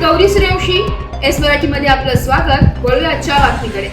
Gauri Suryavanshi. S मराठीमध्ये आपलं स्वागत. वळूया आजच्या बातमीकडे.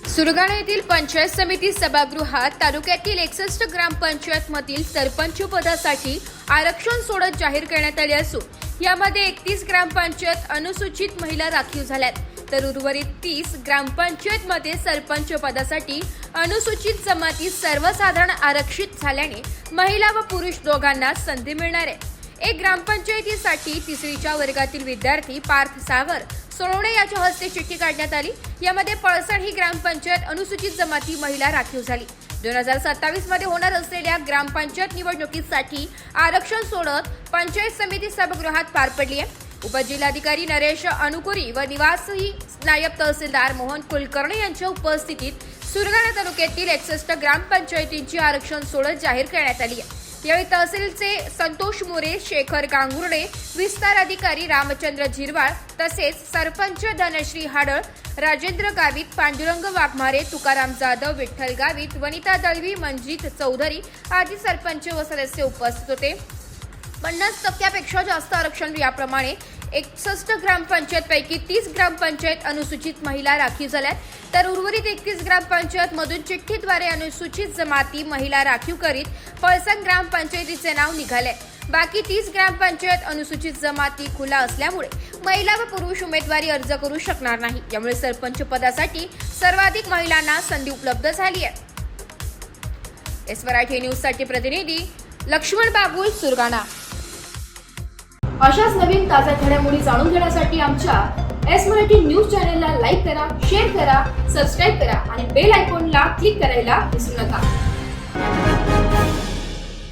सुरगाणा येथील पंचायत समिती सभागृहात तालुक्यातील 61 ग्रामपंचायत मधील सरपंच पदासाठी आरक्षण सोडत जाहीर करण्यात आले असून यामध्ये 31 ग्रामपंचायत अनुसूचित महिला राखीव झाल्यात, तर उर्वरित 30 ग्रामपंचायत मध्ये सरपंच पदासाठी अनुसूचित जमाती सर्वसाधारण आरक्षित झाल्याने महिला व पुरुष दोघांना संधी मिळणार आहे. एक ग्रामपंचायतीसाठी तिसरीच्या वर्गातील विद्यार्थी पार्थ सागर सोनवणे याच्या हस्ते चिठ्ठी काढण्यात आली. यामध्ये पळसण ही ग्रामपंचायत अनुसूचित जमाती महिला राखीव झाली. 2027 मध्ये होणार असलेल्या ग्रामपंचायत निवडणुकीसाठी आरक्षण सोडत पंचायत समिती सभागृहात पार पडली आहे. उपजिल्हाधिकारी नरेश अनुकुरी व निवासी नायब तहसीलदार मोहन कुलकर्णी यांच्या उपस्थितीत सुरगाणा तालुक्यातील 61 ग्रामपंचायतींची आरक्षण सोडत जाहीर करण्यात आली आहे. यावेळी तहसीलचे संतोष मोरे, शेखर गांगुर्डे, विस्तार अधिकारी रामचंद्र झिरवाळ तसेच सरपंच धनश्री हाडळ, राजेंद्र गावित, पांडुरंग वाघमारे, तुकाराम जाधव, विठ्ठल गावित, वनिता दळवी, मंजित चौधरी आदी सरपंच व सदस्य उपस्थित होते. 50% जास्त आरक्षण याप्रमाणे 61 ग्रामपंचायत पैकी 30 ग्रामपंचायत अनुसूचित महिला राखीव झाल्यात, तर उर्वरित 31 ग्रामपंचायत मधून चिठ्ठीद्वारे अनुसूचित जमाती महिला राखीव करीत पळसण ग्रामपंचायतीचे नाव निघाले. बाकी 30 ग्रामपंचायत अनुसूचित जमाती खुला असल्यामुळे महिला व पुरुष उमेदवारी अर्ज करू शकणार नाही. यामुळे सरपंच पदासाठी सर्वाधिक महिलांना संधी उपलब्ध झाली आहे. एस मराठी न्यूज साठी प्रतिनिधी लक्ष्मण बाबुल, सुरगाणा. अशाच नवीन ताज्या घडामोडी जाणून घेण्यासाठी आमच्या एस मराठी न्यूज चॅनलला लाईक करा, शेअर करा, सबस्क्राईब करा आणि बेल आयकॉनला क्लिक करायला विसरू नका.